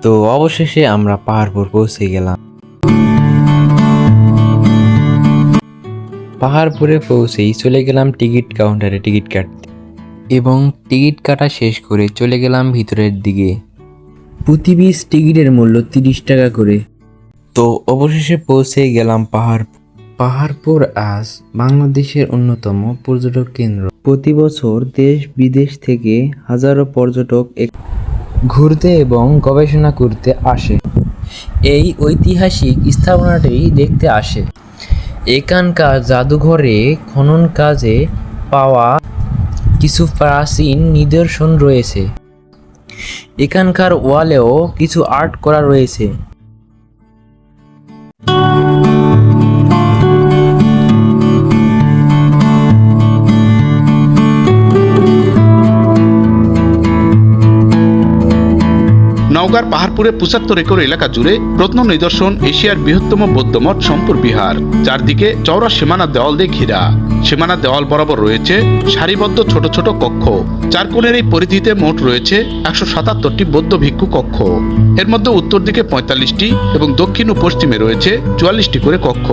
তো অবশেষে আমরা পাহাড়পুর পৌঁছে গেলাম। পাহাড়পুরে পৌঁছেই চলে গেলাম টিকিট কাউন্টারে টিকিট কাটতে, এবং টিকিট কাটা শেষ করে চলে গেলাম ভিতরের দিকে। প্রতি পিস টিকিটের মূল্য 30 টাকা করে। তো অবশেষে পৌঁছে গেলাম পাহাড়পুর আজ বাংলাদেশের অন্যতম পর্যটক কেন্দ্র। প্রতি বছর দেশ বিদেশ থেকে হাজারো পর্যটক ঘুরতে এবং গবেষণা করতে আসে। এই ঐতিহাসিক স্থাপনাটি দেখতে আসে। এখানকার জাদুঘরে খনন কাজে পাওয়া কিছু প্রাচীন নিদর্শন রয়েছে। এখানকার ওয়ালেও কিছু আর্ট করা রয়েছে। নওগাঁর পাহাড়পুরে 75 একর এলাকা জুড়ে প্রত্ন নিদর্শন এশিয়ার বৃহত্তম বৌদ্ধ মঠ সম্পুর বিহার। চারদিকে চওড়া সীমানা দেওয়াল দিয়ে ঘেরা। সীমানা দেওয়াল বরাবর রয়েছে সারিবদ্ধ ছোট ছোট কক্ষ। চার কোণের এই পরিধিতে মোট রয়েছে 177টি বৌদ্ধ ভিক্ষু কক্ষ। এর মধ্যে উত্তর দিকে 45টি এবং দক্ষিণ ও পশ্চিমে রয়েছে 44টি করে কক্ষ।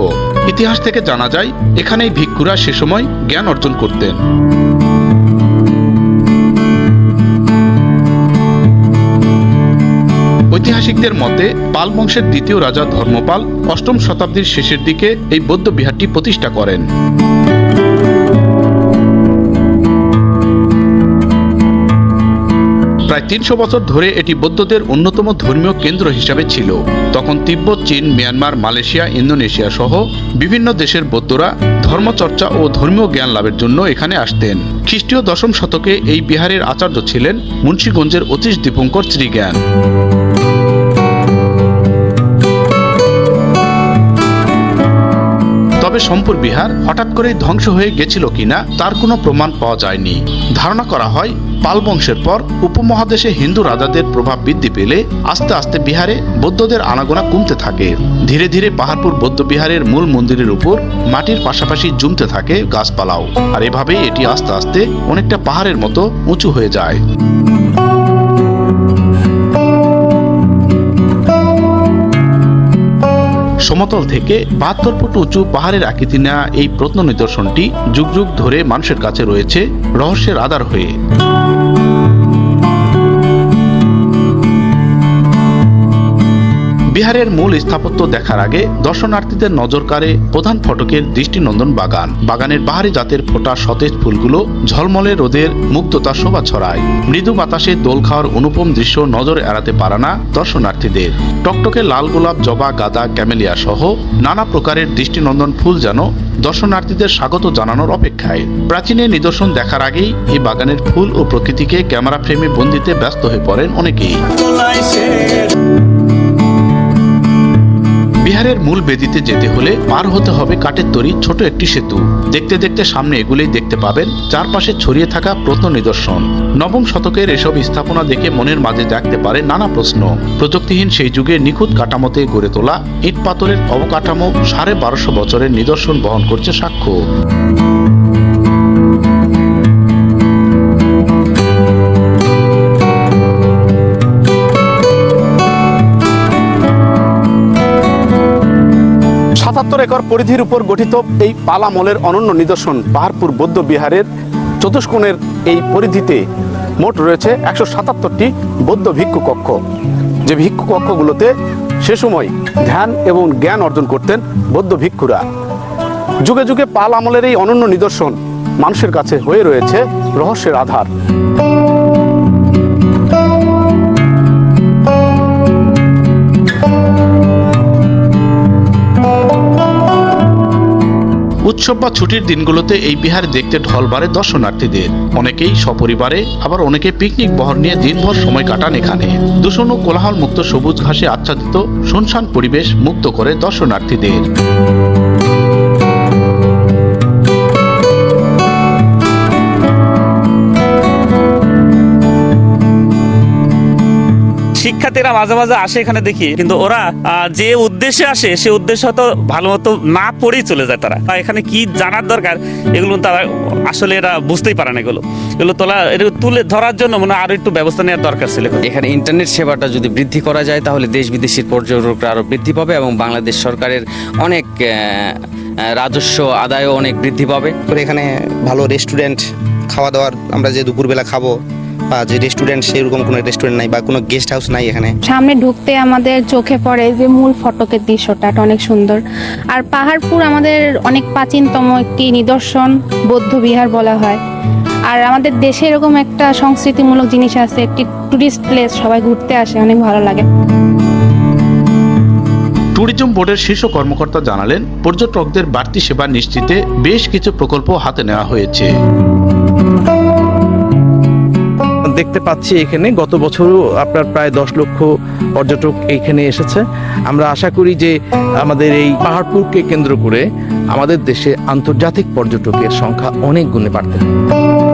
ইতিহাস থেকে জানা যায় এখানেই ভিক্ষুরা সে সময় জ্ঞান অর্জন করতেন। ঐতিহাসিকদের মতে পাল বংশের দ্বিতীয় রাজা ধর্মপাল 8ম শতাব্দীর শেষের দিকে এই বৌদ্ধ বিহারটি প্রতিষ্ঠা করেন। প্রায় 300 বছর ধরে এটি বৌদ্ধদের অন্যতম ধর্মীয় কেন্দ্র হিসাবে ছিল। তখন তিব্বত, চীন, মিয়ানমার, মালয়েশিয়া, ইন্দোনেশিয়া সহ বিভিন্ন দেশের বৌদ্ধরা ধর্মচর্চা ও ধর্মীয় জ্ঞান লাভের জন্য এখানে আসতেন। খ্রিস্টীয় 10ম শতকে এই বিহারের আচার্য ছিলেন মুন্সিগঞ্জের অতীশ দীপঙ্কর শ্রীজ্ঞান। তবে সম্পুর বিহার হঠাৎ করেই ধ্বংস হয়ে গেছিল কিনা তার কোনো প্রমাণ পাওয়া যায়নি। ধারণা করা হয় পাল বংশের পর উপমহাদেশে হিন্দু রাজাদের প্রভাব বৃদ্ধি পেলে আস্তে আস্তে বিহারে বৌদ্ধদের আনাগোনা কমতে থাকে। ধীরে ধীরে পাহাড়পুর বৌদ্ধ বিহারের মূল মন্দিরের উপর মাটির পাশাপাশি জমতে থাকে গাছপালাও, আর এভাবেই এটি আস্তে আস্তে অনেকটা পাহাড়ের মতো উঁচু হয়ে যায়। সমতল থেকে 72 ফুট উঁচু পাহাড়ের আকৃতি নেওয়া এই প্রত্ন নিদর্শনটি যুগ যুগ ধরে মানুষের কাছে রয়েছে রহস্যের আধার হয়ে। বিহারের মূল স্থাপত্য দেখার আগে দর্শনার্থীদের নজর কাড়ে প্রধান ফটকের দৃষ্টিনন্দন বাগান। বাগানের বাহারি জাতের ফোটা সতেজ ফুলগুলো ঝলমলে রোদের মুক্ততা শোভা ছড়ায়। মৃদু বাতাসে দোল খাওয়ার অনুপম দৃশ্য নজর এড়াতে পারে না দর্শনার্থীদের। টকটকে লাল গোলাপ, জবা, গাঁদা, ক্যামেলিয়া সহ নানা প্রকারের দৃষ্টিনন্দন ফুল যেন দর্শনার্থীদের স্বাগত জানানোর অপেক্ষায়। প্রাচীনের নিদর্শন দেখার আগেই এই বাগানের ফুল ও প্রকৃতিকে ক্যামেরা ফ্রেমে বন্দিতে ব্যস্ত হয়ে পড়েন অনেকেই। বিহারের মূল বেদিতে যেতে হলে পার হতে হবে কাঠের তৈরি ছোট একটি সেতু। দেখতে দেখতে সামনে এগুলেই দেখতে পাবেন চারপাশে ছড়িয়ে থাকা প্রত্ন নিদর্শন। 9ম শতকের এসব স্থাপনা দেখে মনের মাঝে জাগতে পারে নানা প্রশ্ন। প্রযুক্তিহীন সেই যুগে নিখুঁত কাঠামোতে গড়ে তোলা ইট পাথরের অবকাঠামো 1250 বছরের নিদর্শন বহন করছে সাক্ষ্য। একর পরিধির উপর গঠিত এই পাল আমলের অনন্য নিদর্শন পাহাড়পুর বৌদ্ধ বিহারের চতুষ্কোণের এই পরিধিতে মোট রয়েছে 177টি বৌদ্ধ ভিক্ষু কক্ষ। যে ভিক্ষু কক্ষগুলোতে সে সময় ধ্যান এবং জ্ঞান অর্জন করতেন বৌদ্ধ ভিক্ষুরা। যুগে যুগে পাল আমলের এই অনন্য নিদর্শন মানুষের কাছে হয়ে রয়েছে রহস্যের আধার। উৎসব বা ছুটির দিনগুলোতে এই বিহার দেখতে ঢল বাড়ে দর্শনার্থীদের। অনেকেই সপরিবারে, আবার অনেকে পিকনিক বহর নিয়ে দিনভর সময় কাটান এখানে। দূষণ ও কোলাহল মুক্ত সবুজ ঘাসে আচ্ছাদিত শুনশান পরিবেশ মুক্ত করে দর্শনার্থীদের। শিক্ষার্থীরা মাঝে মাঝে আসে এখানে দেখি, কিন্তু ওরা যে উদ্দেশ্যে আসে সে উদ্দেশ্য হয়তো ভালো মতো না পড়েই চলে যায়। তারা এখানে কি জানার দরকার এগুলো তারা আসলে এরা বুঝতেই পারে না। এগুলো তুলে ধরার জন্য মনে হয় আরো একটু ব্যবস্থা নেওয়ার দরকার ছিল। এখানে ইন্টারনেট সেবাটা যদি বৃদ্ধি করা যায় তাহলে দেশ বিদেশের পর্যটকরা আরও বৃদ্ধি পাবে এবং বাংলাদেশ সরকারের অনেক রাজস্ব আদায়ও অনেক বৃদ্ধি পাবে। এখানে ভালো রেস্টুরেন্ট, খাওয়া দাওয়ার আমরা যে দুপুরবেলা খাবো বা যে রেস্টুরেন্ট, সেরকম কোনো রেস্টুরেন্ট নাই বা কোনো গেস্ট হাউস নাই এখানে। সামনে ঢুকতে আমাদের চোখে পড়ে যে মূল ফটকের দৃশ্যটা, এটা অনেক সুন্দর। আর পাহাড়পুর আমাদের অনেক প্রাচীনতম একটি নিদর্শন, বৌদ্ধ বিহার বলা হয়। আর আমাদের দেশে এরকম একটা সংস্কৃতিমূলক জিনিস আছে, একটি টুরিস্ট প্লেস, সবাই ঘুরতে আসে, অনেক ভালো লাগে। ট্যুরিজম বোর্ডের শীর্ষ কর্মকর্তা জানালেন, পর্যটকদের বাড়তি সেবা নিশ্চিতে বেশ কিছু প্রকল্প হাতে নেওয়া হয়েছে। দেখতে পাচ্ছি এখানে গত বছরও আপনার প্রায় 10 লক্ষ পর্যটক এখানে এসেছে। আমরা আশা করি যে আমাদের এই পাহাড়পুরকে কেন্দ্র করে আমাদের দেশে আন্তর্জাতিক পর্যটকের সংখ্যা অনেক গুণে বাড়তে হবে।